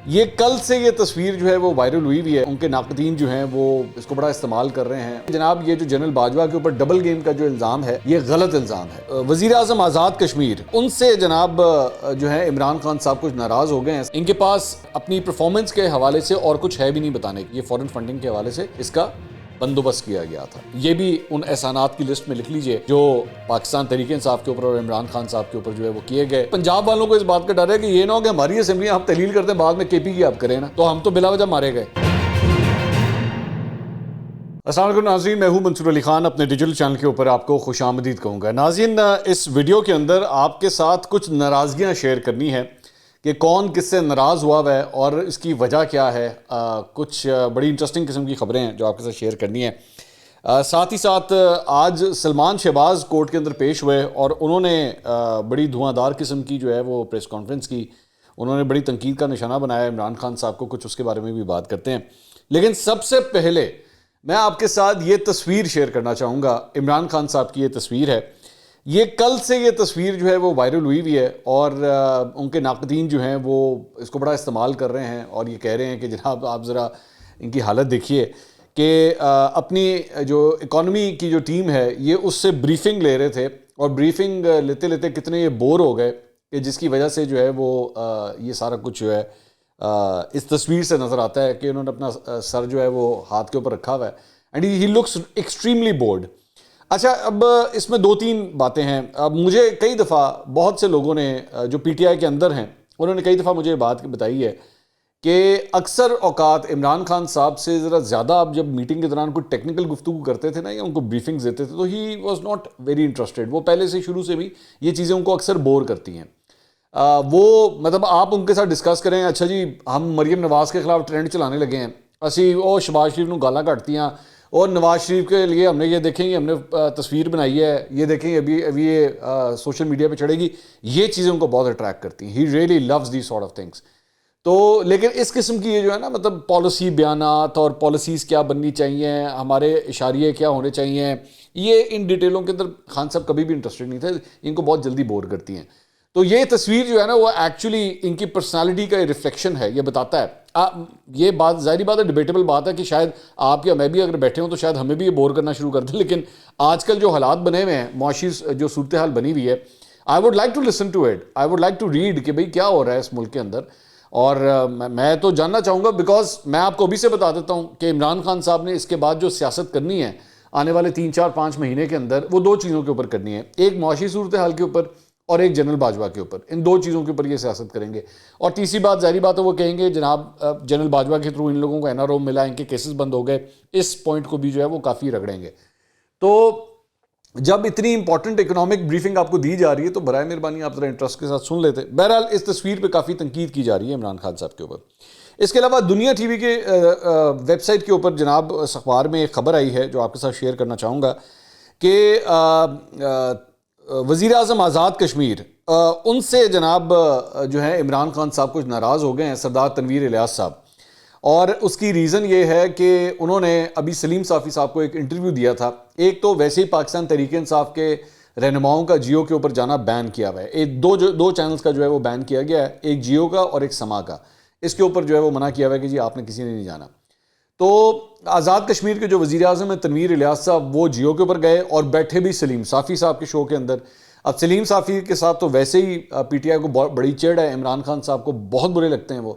یہ کل سے یہ تصویر جو ہے وہ وائرل ہوئی ہوئی ہے، ان کے ناقدین جو ہیں وہ اس کو بڑا استعمال کر رہے ہیں۔ جناب یہ جو جنرل باجوہ کے اوپر ڈبل گیم کا جو الزام ہے یہ غلط الزام ہے۔ وزیر اعظم آزاد کشمیر، ان سے جناب جو ہے عمران خان صاحب کچھ ناراض ہو گئے ہیں۔ ان کے پاس اپنی پرفارمنس کے حوالے سے اور کچھ ہے بھی نہیں بتانے، یہ فورن فنڈنگ کے حوالے سے اس کا بندوبست کیا گیا تھا۔ یہ بھی ان احسانات کی لسٹ میں لکھ لیجئے جو پاکستان تحریک انصاف کے اوپر اور عمران خان صاحب کے اوپر جو ہے وہ کیے گئے۔ پنجاب والوں کو اس بات کا ڈر ہے کہ یہ نہ ہو کہ ہماری اسمبلی آپ تحلیل کرتے ہیں بعد میں کے پی کی آپ کریں نا، تو ہم تو بلا وجہ مارے گئے۔ السلام علیکم ناظرین، میں ہوں منصور علی خان، اپنے ڈیجیٹل چینل کے اوپر آپ کو خوش آمدید کہوں گا۔ ناظرین، اس ویڈیو کے اندر آپ کے ساتھ کچھ ناراضگیاں شیئر کرنی ہے کہ کون کس سے ناراض ہوا ہے اور اس کی وجہ کیا ہے۔ کچھ بڑی انٹرسٹنگ قسم کی خبریں ہیں جو آپ کے ساتھ شیئر کرنی ہیں۔ ساتھ ہی ساتھ آج سلمان شہباز کورٹ کے اندر پیش ہوئے اور انہوں نے بڑی دھواں دار قسم کی جو ہے وہ پریس کانفرنس کی۔ انہوں نے بڑی تنقید کا نشانہ بنایا عمران خان صاحب کو، کچھ اس کے بارے میں بھی بات کرتے ہیں۔ لیکن سب سے پہلے میں آپ کے ساتھ یہ تصویر شیئر کرنا چاہوں گا، عمران خان صاحب کی یہ تصویر ہے۔ یہ کل سے یہ تصویر جو ہے وہ وائرل ہوئی ہوئی ہے اور ان کے ناقدین جو ہیں وہ اس کو بڑا استعمال کر رہے ہیں اور یہ کہہ رہے ہیں کہ جناب آپ ذرا ان کی حالت دیکھیے کہ اپنی جو اکانومی کی جو ٹیم ہے یہ اس سے بریفنگ لے رہے تھے اور بریفنگ لیتے لیتے کتنے یہ بور ہو گئے کہ جس کی وجہ سے جو ہے وہ یہ سارا کچھ جو ہے اس تصویر سے نظر آتا ہے کہ انہوں نے اپنا سر جو ہے وہ ہاتھ کے اوپر رکھا ہوا ہے and he looks extremely board. اچھا، اب اس میں دو تین باتیں ہیں۔ اب مجھے کئی دفعہ بہت سے لوگوں نے جو پی ٹی آئی کے اندر ہیں انہوں نے کئی دفعہ مجھے یہ بات بتائی ہے کہ اکثر اوقات عمران خان صاحب سے ذرا زیادہ آپ جب میٹنگ کے دوران کوئی ٹیکنیکل گفتگو کرتے تھے نا یا ان کو بریفنگز دیتے تھے تو he was not very interested. وہ پہلے سے شروع سے بھی یہ چیزیں ان کو اکثر بور کرتی ہیں۔ وہ مطلب آپ ان کے ساتھ ڈسکس کریں، اچھا جی ہم مریم نواز کے خلاف ٹرینڈ چلانے لگے ہیں، اسی وہ شہباز شریف نو گالاں کٹتیاں اور نواز شریف کے لیے ہم نے یہ دیکھیں گے، ہم نے تصویر بنائی ہے، یہ دیکھیں ابھی یہ سوشل میڈیا پہ چڑھے گی، یہ چیزیں ان کو بہت اٹریکٹ کرتی ہیں۔ He really loves these sort of things. تو لیکن اس قسم کی یہ جو ہے نا مطلب پالیسی بیانات اور پالیسیز کیا بننی چاہیے، ہمارے اشاریے کیا ہونے چاہیے، یہ ان ڈیٹیلوں کے اندر خان صاحب کبھی بھی انٹرسٹڈ نہیں تھے، ان کو بہت جلدی بور کرتی ہیں۔ تو یہ تصویر جو ہے نا وہ ایکچولی ان کی پرسنالٹی کا ریفلیکشن ہے، یہ بتاتا ہے۔ یہ بات ظاہری بات ہے، ڈیبیٹیبل بات ہے کہ شاید آپ یا میں بھی اگر بیٹھے ہوں تو شاید ہمیں بھی یہ بور کرنا شروع کر دیں، لیکن آج کل جو حالات بنے ہوئے ہیں، معاشی جو صورتحال بنی ہوئی ہے، I would like to listen to it, I would like to read کہ بھئی کیا ہو رہا ہے اس ملک کے اندر۔ اور میں تو جاننا چاہوں گا، بیکاز میں آپ کو ابھی سے بتا دیتا ہوں کہ عمران خان صاحب نے اس کے بعد جو سیاست کرنی ہے آنے والے 3-4-5 مہینے کے اندر، وہ دو چیزوں کے اوپر کرنی ہے، ایک معاشی صورتحال کے اوپر اور ایک جنرل باجوہ کے اوپر۔ ان دو چیزوں کے اوپر یہ سیاست کریں گے۔ اور تیسری بات ظاہری بات ہے وہ کہیں گے جناب جنرل باجوہ کے تھرو ان لوگوں کو این آر او ملا، ان کے کیسز بند ہو گئے، اس پوائنٹ کو بھی جو ہے وہ کافی رگڑیں گے۔ تو جب اتنی امپورٹنٹ اکنامک بریفنگ آپ کو دی جا رہی ہے تو برائے مہربانی آپ ذرا انٹرسٹ کے ساتھ سن لیتے۔ بہرحال اس تصویر پہ کافی تنقید کی جا رہی ہے عمران خان صاحب کے اوپر۔ اس کے علاوہ دنیا ٹی وی کے ویب سائٹ کے اوپر جناب اس اخبار میں ایک خبر آئی ہے جو آپ کے ساتھ شیئر کرنا چاہوں گا کہ وزیر اعظم آزاد کشمیر، ان سے جناب جو ہے عمران خان صاحب کچھ ناراض ہو گئے ہیں، سردار تنویر الیاس صاحب۔ اور اس کی ریزن یہ ہے کہ انہوں نے ابھی سلیم صافی صاحب کو ایک انٹرویو دیا تھا۔ ایک تو ویسے ہی پاکستان تحریک انصاف کے رہنماؤں کا جیو کے اوپر جانا بین کیا ہوا ہے، دو چینلز کا جو ہے وہ بین کیا گیا ہے، ایک جیو کا اور ایک سما کا۔ اس کے اوپر جو ہے وہ منع کیا ہوا ہے کہ جی آپ نے کسی نے نہیں جانا۔ تو آزاد کشمیر کے جو وزیر اعظم ہیں تنویر الیاس صاحب، وہ جیو کے اوپر گئے اور بیٹھے بھی سلیم صافی صاحب کے شو کے اندر۔ اب سلیم صافی کے ساتھ تو ویسے ہی پی ٹی آئی کو بڑی چڑ ہے، عمران خان صاحب کو بہت برے لگتے ہیں وہ۔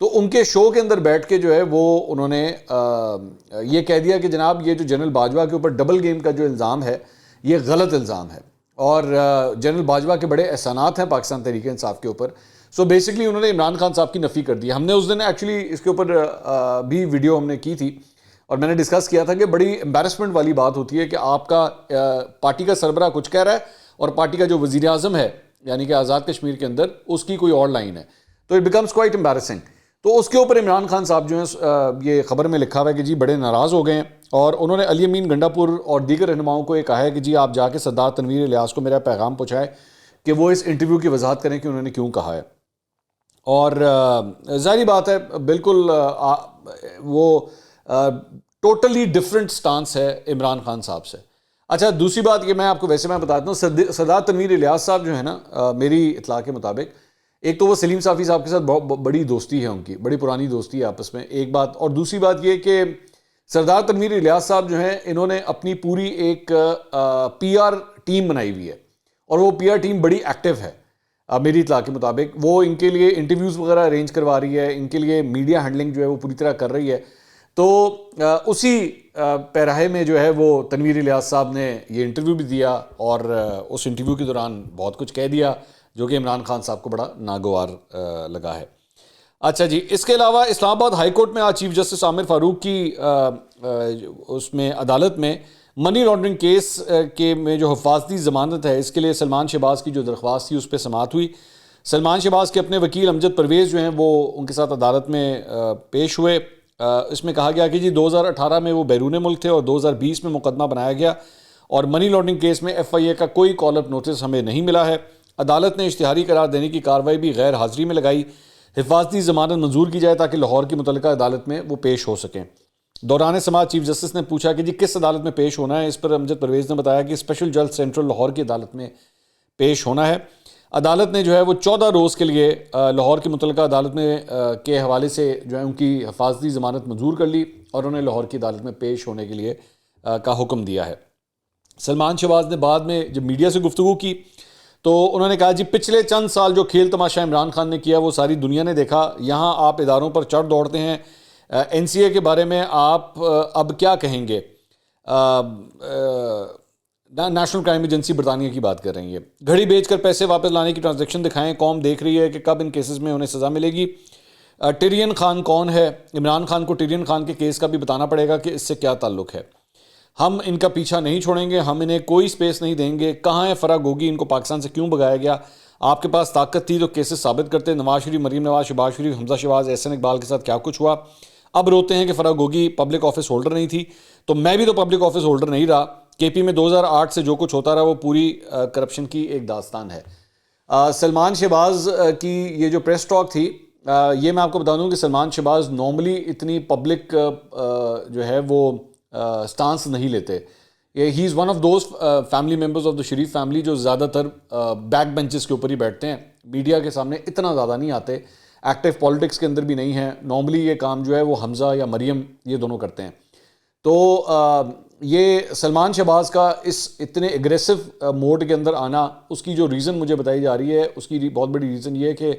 تو ان کے شو کے اندر بیٹھ کے جو ہے وہ انہوں نے یہ کہہ دیا کہ جناب یہ جو جنرل باجوہ کے اوپر ڈبل گیم کا جو الزام ہے یہ غلط الزام ہے اور جنرل باجوہ کے بڑے احسانات ہیں پاکستان تحریک انصاف کے اوپر۔ سو بیسکلی انہوں نے عمران خان صاحب کی نفی کر دی۔ ہم نے اس دن ایکچولی اس کے اوپر بھی ویڈیو ہم نے کی تھی اور میں نے ڈسکس کیا تھا کہ بڑی امبیرسمنٹ والی بات ہوتی ہے کہ آپ کا پارٹی کا سربراہ کچھ کہہ رہا ہے اور پارٹی کا جو وزیر اعظم ہے یعنی کہ آزاد کشمیر کے اندر اس کی کوئی اور لائن ہے، تو اٹ بیکمس کوائٹ امبیرسنگ۔ تو اس کے اوپر عمران خان صاحب جو ہیں یہ خبر میں لکھا ہوا ہے کہ جی بڑے ناراض ہو گئے ہیں اور انہوں نے علی امین گنڈا پور اور دیگر رہنماؤں کو یہ کہا ہے کہ جی آپ جا کے سردار تنویر الیاس کو میرا پیغام پہنچائے کہ وہ اس انٹرویو کی وضاحت کریں کہ انہوں نے کیوں کہا ہے۔ اور ظاہری بات ہے بالکل وہ ٹوٹلی ڈفرینٹ سٹانس ہے عمران خان صاحب سے۔ اچھا دوسری بات یہ میں آپ کو ویسے میں بتاتا ہوں، سردار تنویر الیاس صاحب جو ہے نا میری اطلاع کے مطابق ایک تو وہ سلیم صافی صاحب کے ساتھ بڑی دوستی ہے ان کی، بڑی پرانی دوستی ہے آپس میں، ایک بات. اور دوسری بات یہ کہ سردار تنویر الیاس صاحب جو ہیں انہوں نے اپنی پوری ایک پی آر ٹیم بنائی ہوئی ہے، اور وہ پی آر ٹیم بڑی ایکٹیو ہے میری اطلاع کے مطابق. وہ ان کے لیے انٹرویوز وغیرہ ارینج کروا رہی ہے، ان کے لیے میڈیا ہینڈلنگ جو ہے وہ پوری طرح کر رہی ہے. تو اسی پیراہے میں جو ہے وہ تنویر الیاس صاحب نے یہ انٹرویو بھی دیا، اور اس انٹرویو کے دوران بہت کچھ کہہ دیا جو کہ عمران خان صاحب کو بڑا ناگوار لگا ہے. اچھا جی، اس کے علاوہ اسلام آباد ہائی کورٹ میں آج چیف جسٹس عامر فاروق کی اس میں عدالت میں منی لانڈرنگ کیس کے میں جو حفاظتی ضمانت ہے اس کے لیے سلمان شہباز کی جو درخواست تھی اس پہ سماعت ہوئی. سلمان شہباز کے اپنے وکیل امجد پرویز جو ہیں وہ ان کے ساتھ عدالت میں پیش ہوئے. اس میں کہا گیا کہ جی 2018 میں وہ بیرون ملک تھے اور 2020 میں مقدمہ بنایا گیا، اور منی لانڈرنگ کیس میں ایف آئی اے کا کوئی کال اپ نوٹس ہمیں نہیں ملا ہے. عدالت نے اشتہاری قرار دینے کی کارروائی بھی غیر حاضری میں لگائی. حفاظتی ضمانت منظور کی جائے تاکہ لاہور کی متعلقہ عدالت میں وہ پیش ہو سکیں. دوران سماعت چیف جسٹس نے پوچھا کہ جی کس عدالت میں پیش ہونا ہے. اس پر امجد پرویز نے بتایا کہ اسپیشل جج سینٹرل لاہور کی عدالت میں پیش ہونا ہے. عدالت نے جو ہے وہ 14 روز کے لیے لاہور کی متعلقہ عدالت میں کے حوالے سے جو ہے ان کی حفاظتی ضمانت منظور کر لی اور انہیں لاہور کی عدالت میں پیش ہونے کے لیے کا حکم دیا ہے. سلمان شہباز نے بعد میں جب میڈیا سے گفتگو کی تو انہوں نے کہا جی پچھلے چند سال جو کھیل تماشا عمران خان نے کیا وہ ساری دنیا نے دیکھا. یہاں آپ اداروں پر چڑھ دوڑتے ہیں. این سی اے کے بارے میں آپ اب کیا کہیں گے؟ نیشنل کرائم ایجنسی برطانیہ کی بات کر رہی ہے. گھڑی بیچ کر پیسے واپس لانے کی ٹرانزیکشن دکھائیں. قوم دیکھ رہی ہے کہ کب ان کیسز میں انہیں سزا ملے گی. ٹیرین خان کون ہے؟ عمران خان کو ٹیرین خان کے کیس کا بھی بتانا پڑے گا کہ اس سے کیا تعلق ہے. ہم ان کا پیچھا نہیں چھوڑیں گے، ہم انہیں کوئی سپیس نہیں دیں گے. کہاں ہے فرح گوگی؟ ان کو پاکستان سے کیوں بھگایا گیا؟ آپ کے پاس طاقت تھی تو کیسز ثابت کرتے. نواز شریف، مریم نواز، شہباز شریف، حمزہ شہباز، احسن اقبال کے ساتھ کیا کچھ ہوا؟ اب روتے ہیں کہ فرح گوگی پبلک آفس ہولڈر نہیں تھی. تو میں بھی تو پبلک آفس ہولڈر نہیں رہا. کے پی میں 2008 سے جو کچھ ہوتا رہا وہ پوری کرپشن کی ایک داستان ہے. سلمان شہباز کی یہ جو پریس ٹاک تھی، یہ میں آپ کو بتا دوں کہ سلمان شہباز نارملی اتنی پبلک جو ہے وہ سٹانس نہیں لیتے. He is one of those family members of the Sharif family جو زیادہ تر بیک بینچز کے اوپر ہی بیٹھتے ہیں، میڈیا کے سامنے اتنا زیادہ نہیں آتے، ایکٹیو پالیٹکس کے اندر بھی نہیں ہیں. نارملی یہ کام جو ہے وہ حمزہ یا مریم یہ دونوں کرتے ہیں. تو یہ سلمان شہباز کا اس اتنے ایگریسو موڈ کے اندر آنا، اس کی جو ریزن مجھے بتائی جا رہی ہے، اس کی بہت بڑی ریزن یہ ہے کہ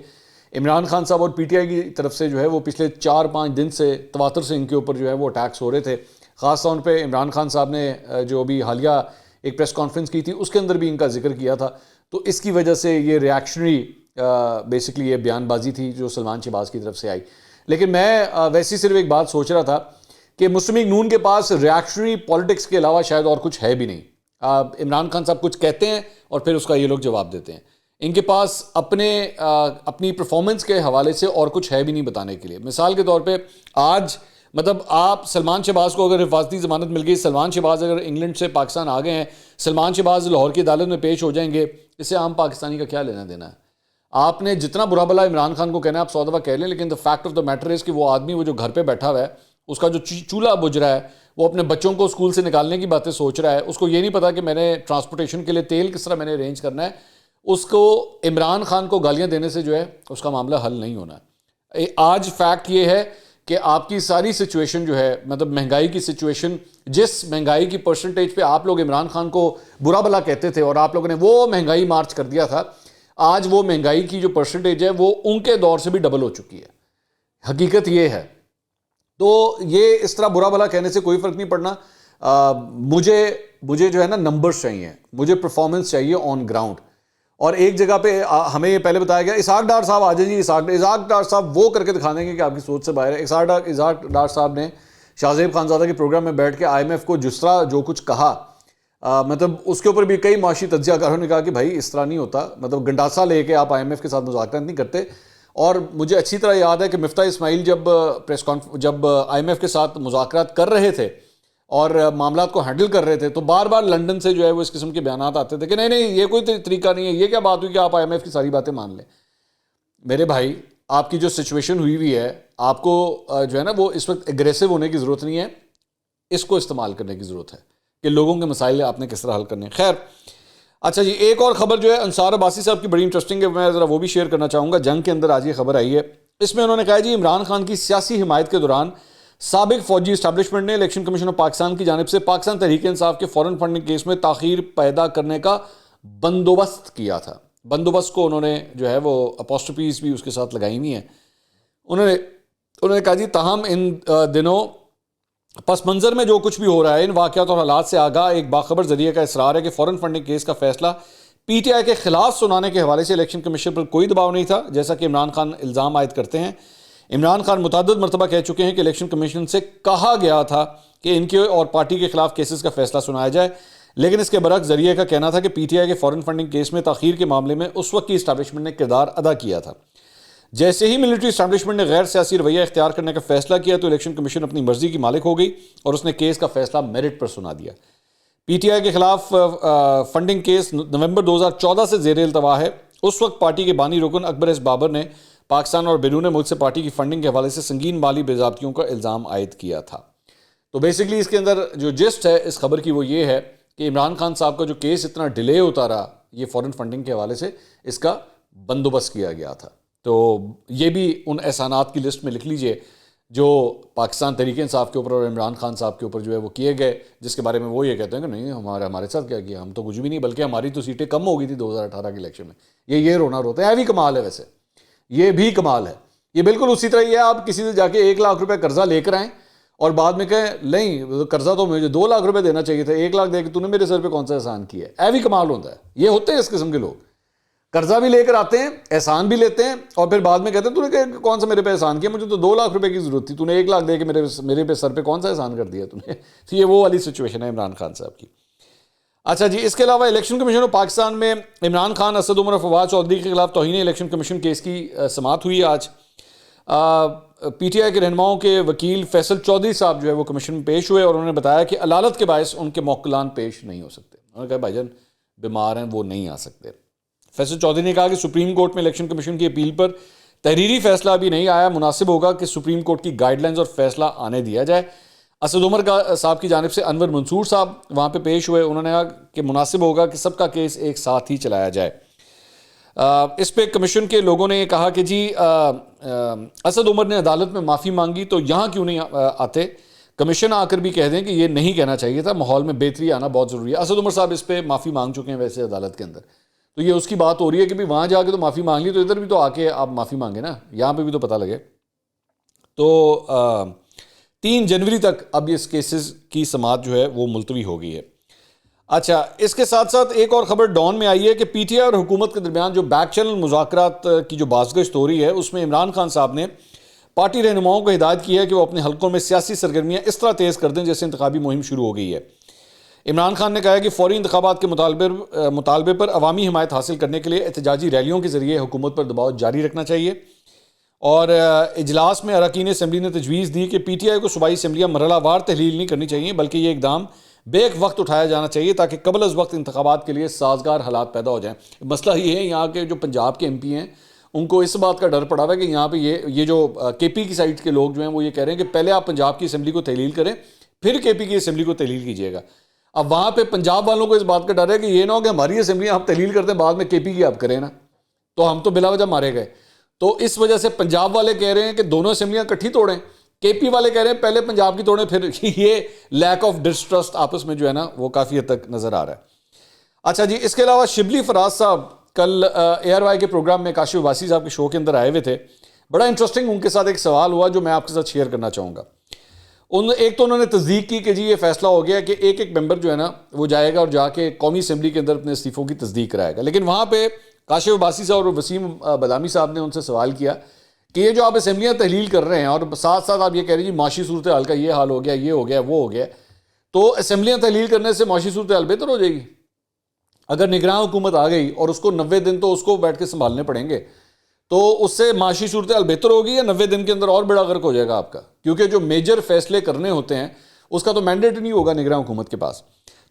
عمران خان صاحب اور پی ٹی آئی کی طرف سے جو ہے وہ پچھلے 4-5 دن سے تواتر سے ان کے اوپر جو ہے وہ اٹیکس ہو رہے تھے. خاص طور پہ عمران خان صاحب نے جو ابھی حالیہ ایک پریس کانفرنس کی تھی اس کے اندر بھی ان کا ذکر کیا تھا. تو اس کی وجہ سے یہ ریاکشنری بیسکلی یہ بیان بازی تھی جو سلمان شہباز کی طرف سے آئی. لیکن میں ویسی صرف ایک بات سوچ رہا تھا کہ مسلم لیگ نون کے پاس ریاکشنری پالیٹکس کے علاوہ شاید اور کچھ ہے بھی نہیں. عمران خان صاحب کچھ کہتے ہیں اور پھر اس کا یہ لوگ جواب دیتے ہیں. ان کے پاس اپنی پرفارمنس کے حوالے سے اور کچھ ہے بھی نہیں بتانے کے لیے. مثال کے طور پہ آج مطلب آپ سلمان شہباز کو اگر حفاظتی ضمانت مل گئی، سلمان شہباز اگر انگلینڈ سے پاکستان آ گئے ہیں، سلمان شہباز لاہور کی عدالت میں پیش ہو جائیں گے، اس سے عام پاکستانی کا کیا لینا دینا ہے؟ آپ نے جتنا برا بھلا عمران خان کو کہنا ہے آپ 100 دفعہ کہہ لیں، لیکن the fact of the matter is کہ وہ آدمی وہ جو گھر پہ بیٹھا ہوا ہے، اس کا جو چولہا بجھ رہا ہے، وہ اپنے بچوں کو اسکول سے نکالنے کی باتیں سوچ رہا ہے. اس کو یہ نہیں پتا کہ میں نے ٹرانسپورٹیشن کے لیے تیل کس طرح میں نے ارینج کرنا ہے. اس کو عمران خان کو گالیاں دینے سے جو ہے اس کا معاملہ حل نہیں ہونا ہے. آج فیکٹ یہ ہے کہ آپ کی ساری سچویشن جو ہے، مطلب مہنگائی کی سچویشن، جس مہنگائی کی پرسنٹیج پہ آپ لوگ عمران خان کو برا بھلا کہتے تھے اور آپ لوگوں نے وہ مہنگائی مارچ کر دیا تھا، آج وہ مہنگائی کی جو پرسنٹیج ہے وہ ان کے دور سے بھی ڈبل ہو چکی ہے. حقیقت یہ ہے. تو یہ اس طرح برا بھلا کہنے سے کوئی فرق نہیں پڑنا. مجھے جو ہے نا نمبرز چاہیے، مجھے پرفارمنس چاہیے آن گراؤنڈ. اور ایک جگہ پہ ہمیں یہ پہلے بتایا گیا اسحاق ڈار صاحب آ جائیں جی، اسحاق ڈار صاحب وہ کر کے دکھا دیں گے کہ آپ کی سوچ سے باہر ہے. اسحاق ڈار صاحب نے شاہ زیب خانزادہ کے پروگرام میں بیٹھ کے آئی ایم ایف کو جس طرح جو کچھ کہا، مطلب اس کے اوپر بھی کئی معاشی تجزیہ کاروں نے کہا کہ بھائی اس طرح نہیں ہوتا، مطلب گنڈاسا لے کے آپ آئی ایم ایف کے ساتھ مذاکرات نہیں کرتے. اور مجھے اچھی طرح یاد ہے کہ مفتاح اسماعیل جب آئی ایم ایف کے ساتھ مذاکرات کر رہے تھے اور معاملات کو ہینڈل کر رہے تھے تو بار بار لنڈن سے جو ہے وہ اس قسم کے بیانات آتے تھے کہ نہیں یہ کوئی طریقہ نہیں ہے، یہ کیا بات ہوئی کہ آپ آئی ایم ایف کی ساری باتیں مان لیں. میرے بھائی آپ کی جو سچویشن ہوئی ہے، آپ کو جو ہے نا وہ اس وقت ایگریسو ہونے کی ضرورت نہیں ہے، اس کو استعمال کرنے کی ضرورت ہے کہ لوگوں کے مسائل آپ نے کس طرح حل کرنے ہیں. خیر اچھا جی، ایک اور خبر جو ہے انصار عباسی صاحب کی بڑی انٹرسٹنگ ہے، میں ذرا وہ بھی شیئر کرنا چاہوں گا. جنگ کے اندر آج یہ خبر آئی ہے، اس میں انہوں نے کہا جی عمران خان کی سیاسی حمایت کے دوران سابق فوجی اسٹیبلشمنٹ نے الیکشن کمیشن آف پاکستان کی جانب سے پاکستان تحریک انصاف کے فورن فنڈنگ کیس میں تاخیر پیدا کرنے کا بندوبست کیا تھا. بندوبست کو انہوں نے جو ہے وہ اپوسٹروفیز بھی اس کے ساتھ لگائی ہوئی ہیں. انہوں نے کہا جی تاہم ان دنوں پس منظر میں جو کچھ بھی ہو رہا ہے، ان واقعات اور حالات سے آگاہ ایک باخبر ذریعے کا اصرار ہے کہ فورن فنڈنگ کیس کا فیصلہ پی ٹی آئی کے خلاف سنانے کے حوالے سے الیکشن کمیشن پر کوئی دباؤ نہیں تھا، جیسا کہ عمران خان الزام عائد کرتے ہیں. عمران خان متعدد مرتبہ کہہ چکے ہیں کہ الیکشن کمیشن سے کہا گیا تھا کہ ان کے اور پارٹی کے خلاف کیسز کا فیصلہ سنایا جائے، لیکن اس کے برعکس ذریعے کا کہنا تھا کہ پی ٹی آئی کے فورن فنڈنگ کیس میں تاخیر کے معاملے میں اس وقت کی اسٹیبلشمنٹ نے کردار ادا کیا تھا. جیسے ہی ملٹری اسٹیبلشمنٹ نے غیر سیاسی رویہ اختیار کرنے کا فیصلہ کیا تو الیکشن کمیشن اپنی مرضی کی مالک ہو گئی اور اس نے کیس کا فیصلہ میرٹ پر سنا دیا. پی ٹی آئی کے خلاف فنڈنگ کیس نومبر 2014 سے زیر التوا ہے. اس وقت پارٹی کے بانی رکن اکبر ایس بابر نے پاکستان اور بیرون ملک سے پارٹی کی فنڈنگ کے حوالے سے سنگین مالی بے ضابطگیوں کا الزام عائد کیا تھا. تو بیسکلی اس کے اندر جو جسٹ ہے اس خبر کی وہ یہ ہے کہ عمران خان صاحب کا جو کیس اتنا ڈیلے ہوتا رہا یہ فورن فنڈنگ کے حوالے سے اس کا بندوبست کیا گیا تھا. تو یہ بھی ان احسانات کی لسٹ میں لکھ لیجئے جو پاکستان تحریک انصاف کے اوپر اور عمران خان صاحب کے اوپر جو ہے وہ کیے گئے، جس کے بارے میں وہ یہ کہتے ہیں کہ نہیں ہمارے ساتھ کیا کیا، ہم تو کچھ بھی نہیں، بلکہ ہماری تو سیٹیں کم ہو گئی تھی 2018 کے الیکشن میں. یہ رونا روتے ہیں. بھی کمال ہے، ویسے یہ بھی کمال ہے. یہ بالکل اسی طرح ہی ہے آپ کسی سے جا کے 1 لاکھ روپے قرضہ لے کر آئیں اور بعد میں کہیں نہیں قرضہ تو مجھے 2 لاکھ روپے دینا چاہیے تھا، 1 لاکھ دے کے تو نے میرے سر پہ کون سا احسان کیا ہے. بھی کمال ہوتا ہے. یہ ہوتے ہیں اس قسم کے لوگ، قرضہ بھی لے کر آتے ہیں، احسان بھی لیتے ہیں اور پھر بعد میں کہتے ہیں تو نے کون سا میرے پہ احسان کیا، مجھے تو 2 لاکھ روپے کی ضرورت تھی، تو نے 1 لاکھ دے کے میرے پہ سر پہ کون سا احسان کر دیا تو نے. تو یہ وہ والی سچویشن ہے عمران خان صاحب کی. اچھا جی، اس کے علاوہ الیکشن کمیشن آف پاکستان میں عمران خان، اسد عمر اور فواد چودھری کے خلاف توہین الیکشن کمیشن کیس کی سماعت ہوئی آج. پی ٹی آئی کے رہنماؤں کے وکیل فیصل چودھری صاحب جو ہے وہ کمیشن میں پیش ہوئے اور انہوں نے بتایا کہ علالت کے باعث ان کے موکلان پیش نہیں ہو سکتے. انہوں نے کہا بھائی جان بیمار ہیں وہ نہیں آ سکتے. فیصل چودھری نے کہا کہ سپریم کورٹ میں الیکشن کمیشن کی اپیل پر تحریری فیصلہ ابھی نہیں آیا، مناسب ہوگا کہ سپریم کورٹ کی گائیڈ لائنز اور فیصلہ آنے دیا جائے. اسد عمر صاحب کی جانب سے انور منصور صاحب وہاں پہ پیش ہوئے، انہوں نے کہا کہ مناسب ہوگا کہ سب کا کیس ایک ساتھ ہی چلایا جائے. اس پہ کمیشن کے لوگوں نے یہ کہا کہ جی اسد عمر نے عدالت میں معافی مانگی تو یہاں کیوں نہیں آتے، کمیشن آ کر بھی کہہ دیں کہ یہ نہیں کہنا چاہیے تھا، ماحول میں بہتری آنا بہت ضروری ہے. اسد عمر صاحب اس پہ معافی مانگ چکے ہیں ویسے عدالت کے اندر، تو یہ اس کی بات ہو رہی ہے کہ بھی وہاں جا کے تو معافی مانگ لی تو ادھر بھی تو آ کے آپ معافی مانگے نا، یہاں پہ بھی تو پتہ لگے. تو 3 جنوری تک اب اس کیسز کی سماعت جو ہے وہ ملتوی ہو گئی ہے. اچھا، اس کے ساتھ ساتھ ایک اور خبر ڈان میں آئی ہے کہ پی ٹی آئی اور حکومت کے درمیان جو بیک چینل مذاکرات کی جو بازگشت ہو رہی ہے اس میں عمران خان صاحب نے پارٹی رہنماؤں کو ہدایت کی ہے کہ وہ اپنے حلقوں میں سیاسی سرگرمیاں اس طرح تیز کر دیں جیسے انتخابی مہم شروع ہو گئی ہے. عمران خان نے کہا ہے کہ فوری انتخابات کے مطالبے پر عوامی حمایت حاصل کرنے کے لیے احتجاجی ریلیوں کے ذریعے حکومت پر دباؤ جاری رکھنا چاہیے. اور اجلاس میں اراکین اسمبلی نے تجویز دی کہ پی ٹی آئی کو صوبائی اسمبلیاں مرحلہ وار تحلیل نہیں کرنی چاہیے بلکہ یہ اقدام بیک وقت اٹھایا جانا چاہیے تاکہ قبل از وقت انتخابات کے لیے سازگار حالات پیدا ہو جائیں. مسئلہ یہ ہے یہاں کے جو پنجاب کے ایم پی ہیں ان کو اس بات کا ڈر پڑا ہوا ہے کہ یہاں پہ یہ جو کے پی کی سائڈ کے لوگ جو ہیں وہ یہ کہہ رہے ہیں کہ پہلے آپ پنجاب کی اسمبلی کو تحلیل کریں پھر کے پی کی اسمبلی کو تحلیل کیجیے گا. اب وہاں پہ پنجاب والوں کو اس بات کا ڈر ہے کہ یہ نہ ہو کہ ہماری اسمبلیاں آپ تحلیل کرتے ہیں بعد میں کے پی کی آپ کریں نا، تو ہم تو بلا وجہ مارے گئے. تو اس وجہ سے پنجاب والے کہہ رہے ہیں کہ دونوں اسمبلیاں کٹھی توڑیں، کے پی والے کہہ رہے ہیں پہلے پنجاب کی توڑیں، پھر یہ لیک آف ڈسٹرسٹ آپس میں جو ہے نا وہ کافی حد تک نظر آ رہا ہے. اچھا جی، اس کے علاوہ شبلی فراز صاحب کل اے آر وائی کے پروگرام میں کاشف عباسی صاحب کے شو کے اندر آئے ہوئے تھے. بڑا انٹرسٹنگ ان کے ساتھ ایک سوال ہوا جو میں آپ کے ساتھ شیئر کرنا چاہوں گا. ایک تو انہوں نے تصدیق کی کہ جی یہ فیصلہ ہو گیا کہ ایک ممبر جو ہے نا وہ جائے گا اور جا کے قومی اسمبلی کے اندر اپنے استعفوں کی تصدیق کرائے گا. لیکن وہاں پہ کاشف عباسی صاحب اور وسیم بدامی صاحب نے ان سے سوال کیا کہ یہ جو آپ اسمبلیاں تحلیل کر رہے ہیں اور ساتھ ساتھ آپ یہ کہہ رہے ہیں جی معاشی صورتحال کا یہ حال ہو گیا، یہ ہو گیا، وہ ہو گیا، تو اسمبلیاں تحلیل کرنے سے معاشی صورتحال بہتر ہو جائے گی؟ اگر نگراں حکومت آ گئی اور اس کو 90 دن تو اس کو بیٹھ کے سنبھالنے پڑیں گے تو اس سے معاشی صورتحال بہتر ہوگی یا 90 دن کے اندر اور بڑا غرق ہو جائے گا آپ کا؟ کیونکہ جو میجر فیصلے کرنے ہوتے ہیں اس کا تو مینڈیٹ نہیں ہوگا نگراں حکومت کے پاس.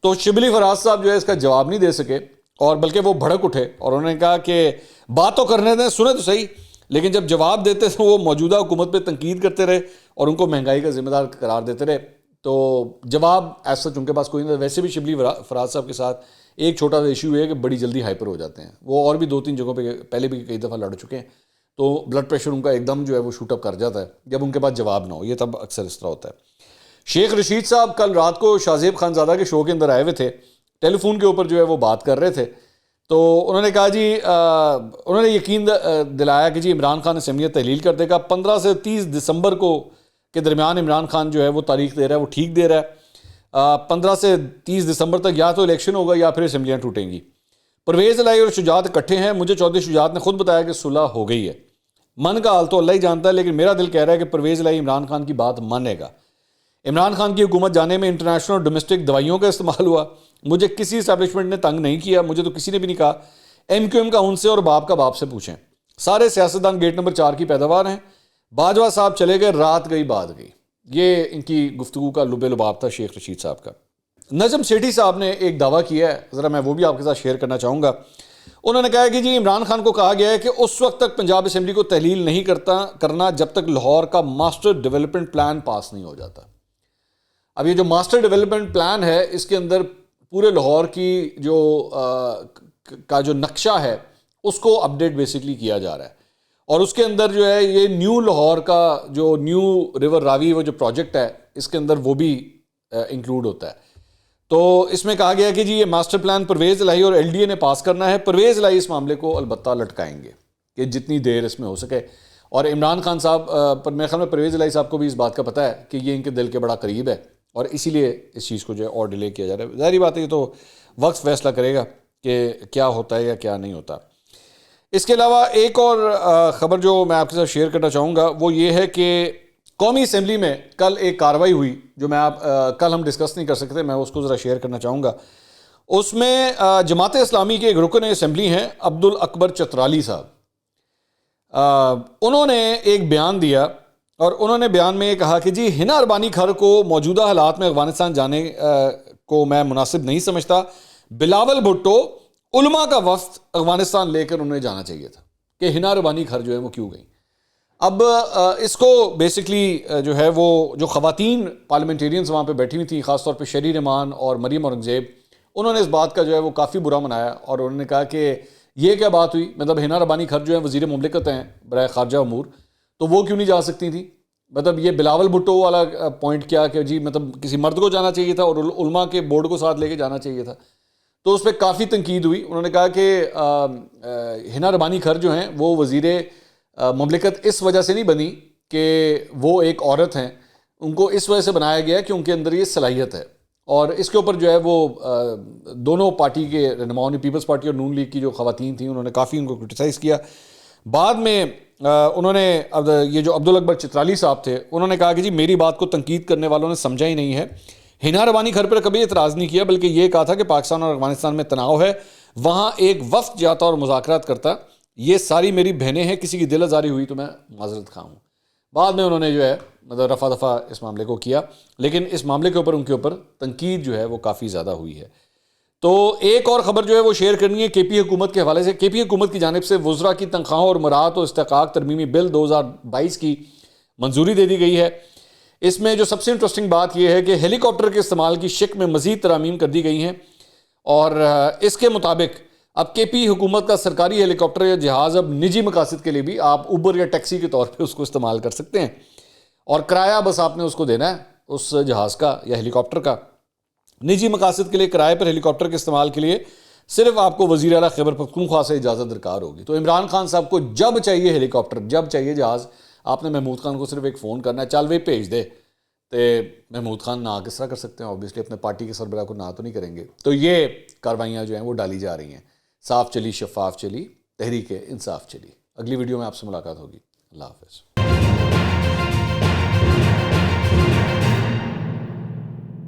تو شبلی فراز صاحب جو ہے اس کا جواب نہیں دے سکے اور بلکہ وہ بھڑک اٹھے اور انہوں نے کہا کہ بات تو کرنے دیں، سنیں تو صحیح، لیکن جب جواب دیتے تو وہ موجودہ حکومت پہ تنقید کرتے رہے اور ان کو مہنگائی کا ذمہ دار قرار دیتے رہے. تو جواب ایسا ان کے پاس کوئی نہیں. ویسے بھی شبلی فراز صاحب کے ساتھ ایک چھوٹا سا ایشو ہے کہ بڑی جلدی ہائپر ہو جاتے ہیں. وہ اور بھی 2-3 جگہوں پہ پہلے بھی کئی دفعہ لڑ چکے ہیں, تو بلڈ پریشر ان کا ایک دم جو ہے وہ شوٹ اپ کر جاتا ہے جب ان کے پاس جواب نہ ہو. یہ تب اکثر اس طرح ہوتا ہے. شیخ رشید صاحب کل رات کو شاہ زیب خان زادہ کے شو کے اندر آئے ہوئے تھے, ٹیلی فون کے اوپر جو ہے وہ بات کر رہے تھے. تو انہوں نے کہا جی انہوں نے یقین دلایا کہ جی عمران خان اسمبلیت تحلیل کر دے گا. 15 سے 30 دسمبر کو کے درمیان عمران خان جو ہے وہ تاریخ دے رہا ہے, وہ ٹھیک دے رہا ہے. 15 سے 30 دسمبر تک یا تو الیکشن ہوگا یا پھر اسمبلیاں ٹوٹیں گی. پرویز الہی اور شجاعت اکٹھے ہیں. مجھے چودھری شجاعت نے خود بتایا کہ صلح ہو گئی ہے. من کا حال تو اللہ ہی جانتا ہے, لیکن میرا دل کہہ رہا ہے کہ پرویز الہی عمران خان کی بات مانے گا. عمران خان کی حکومت جانے میں انٹرنیشنل اور ڈومیسٹک دوائیوں کا استعمال ہوا. مجھے کسی اسٹیبلشمنٹ نے تنگ نہیں کیا, مجھے تو کسی نے بھی نہیں کہا. ایم کیو ایم کا ان سے اور باپ کا باپ سے پوچھیں. سارے سیاستدان گیٹ نمبر 4 کی پیداوار ہیں. باجوہ صاحب چلے گئے, رات گئی بات گئی. یہ ان کی گفتگو کا لب لباب تھا شیخ رشید صاحب کا. نجم سیٹھی صاحب نے ایک دعویٰ کیا ہے, ذرا میں وہ بھی آپ کے ساتھ شیئر کرنا چاہوں گا. انہوں نے کہا کہ جی عمران خان کو کہا گیا ہے کہ اس وقت تک پنجاب اسمبلی کو تحلیل نہیں کرنا جب تک لاہور کا ماسٹر ڈیولپمنٹ پلان پاس نہیں ہو جاتا. اب یہ جو ماسٹر ڈیولپمنٹ پلان ہے, اس کے اندر پورے لاہور کی جو نقشہ ہے اس کو اپڈیٹ بیسکلی کیا جا رہا ہے. اور اس کے اندر جو ہے یہ نیو لاہور کا جو نیو ریور راوی وہ جو پروجیکٹ ہے, اس کے اندر وہ بھی انکلوڈ ہوتا ہے. تو اس میں کہا گیا کہ جی یہ ماسٹر پلان پرویز الہی اور ایل ڈی اے نے پاس کرنا ہے. پرویز الہی اس معاملے کو البتہ لٹکائیں گے کہ جتنی دیر اس میں ہو سکے. اور عمران خان صاحب پر میرے خیال میں پرویز الہی صاحب کو بھی اس بات کا پتہ ہے کہ یہ ان کے دل کے بڑا قریب ہے, اور اسی لیے اس چیز کو جو ہے اور ڈیلے کیا جا رہا ہے. ظاہری بات ہے یہ تو وقت فیصلہ کرے گا کہ کیا ہوتا ہے یا کیا نہیں ہوتا. اس کے علاوہ ایک اور خبر جو میں آپ کے ساتھ شیئر کرنا چاہوں گا وہ یہ ہے کہ قومی اسمبلی میں کل ایک کارروائی ہوئی جو میں کل ہم ڈسکس نہیں کر سکتے, میں اس کو ذرا شیئر کرنا چاہوں گا. اس میں جماعت اسلامی کے ایک رکن اسمبلی ہیں عبد الاکبر چترالی صاحب. انہوں نے ایک بیان دیا اور انہوں نے بیان میں یہ کہا کہ جی ہنا اربانی کھر کو موجودہ حالات میں افغانستان جانے کو میں مناسب نہیں سمجھتا. بلاول بھٹو علماء کا وفد افغانستان لے کر انہیں جانا چاہیے تھا کہ ہنا اربانی کھر جو ہے وہ کیوں گئی. اب اس کو بیسکلی جو ہے وہ جو خواتین پارلیمنٹیرینز وہاں پہ بیٹھی ہوئی تھیں, خاص طور پہ شری رحمان اور مریم اورنگزیب, انہوں نے اس بات کا جو ہے وہ کافی برا منایا. اور انہوں نے کہا کہ یہ کیا بات ہوئی, مطلب ہنا اربانی کھر جو ہے وزیر مملکت ہیں برائے خارجہ امور, تو وہ کیوں نہیں جا سکتی تھیں. مطلب یہ بلاول بھٹو والا پوائنٹ کیا کہ جی مطلب کسی مرد کو جانا چاہیے تھا اور علماء کے بورڈ کو ساتھ لے کے جانا چاہیے تھا. تو اس پہ کافی تنقید ہوئی. انہوں نے کہا کہ ہنا اربانی کھر جو ہیں وہ وزیر مملکت اس وجہ سے نہیں بنی کہ وہ ایک عورت ہیں, ان کو اس وجہ سے بنایا گیا کہ ان کے اندر یہ صلاحیت ہے. اور اس کے اوپر جو ہے وہ دونوں پارٹی کے رہنماؤں نے, پیپلز پارٹی اور نون لیگ کی جو خواتین تھیں, انہوں نے کافی ان کو کرٹیسائز کیا. بعد میں انہوں نے یہ جو عبد الاکبر چترالی صاحب تھے, انہوں نے کہا کہ جی میری بات کو تنقید کرنے والوں نے سمجھا ہی نہیں ہے. ہنا اربانی گھر پر کبھی اعتراض نہیں کیا, بلکہ یہ کہا تھا کہ پاکستان اور افغانستان میں تناؤ ہے, وہاں ایک وفد جاتا اور مذاکرات کرتا. یہ ساری میری بہنیں ہیں, کسی کی دل آزاری ہوئی تو میں معذرت خواہ ہوں. بعد میں انہوں نے جو ہے مطلب رفع دفع اس معاملے کو کیا, لیکن اس معاملے کے اوپر ان کے اوپر تنقید جو ہے وہ کافی زیادہ ہوئی ہے. تو ایک اور خبر جو ہے وہ شیئر کرنی ہے کے پی حکومت کے حوالے سے. کے پی حکومت کی جانب سے وزراء کی تنخواہوں اور مراعات و استحقاق ترمیمی بل 2022 کی منظوری دے دی گئی ہے. اس میں جو سب سے انٹرسٹنگ بات یہ ہے کہ ہیلی کاپٹر کے استعمال کی شک میں مزید ترامیم کر دی گئی ہیں, اور اس کے مطابق اب کے پی حکومت کا سرکاری ہیلی کاپٹر یا جہاز اب نجی مقاصد کے لیے بھی آپ اوبر یا ٹیکسی کے طور پہ اس کو استعمال کر سکتے ہیں, اور کرایہ بس آپ نے اس کو دینا ہے اس جہاز کا یا ہیلی کاپٹر کا. نجی مقاصد کے لیے کرائے پر ہیلی کاپٹر کے استعمال کے لیے صرف آپ کو وزیر اعلیٰ خیبر پختونخوا سے اجازت درکار ہوگی. تو عمران خان صاحب کو جب چاہیے ہیلی کاپٹر, جب چاہیے جہاز, آپ نے محمود خان کو صرف ایک فون کرنا ہے, چل وہی بھیج دے. تو محمود خان نہ کس طرح کر سکتے ہیں, اوبیسلی اپنے پارٹی کے سربراہ کو نہ تو نہیں کریں گے. تو یہ کاروائیاں جو ہیں وہ ڈالی جا رہی ہیں. صاف چلی, شفاف چلی, تحریک انصاف چلی. اگلی ویڈیو میں آپ سے ملاقات ہوگی. اللہ حافظ.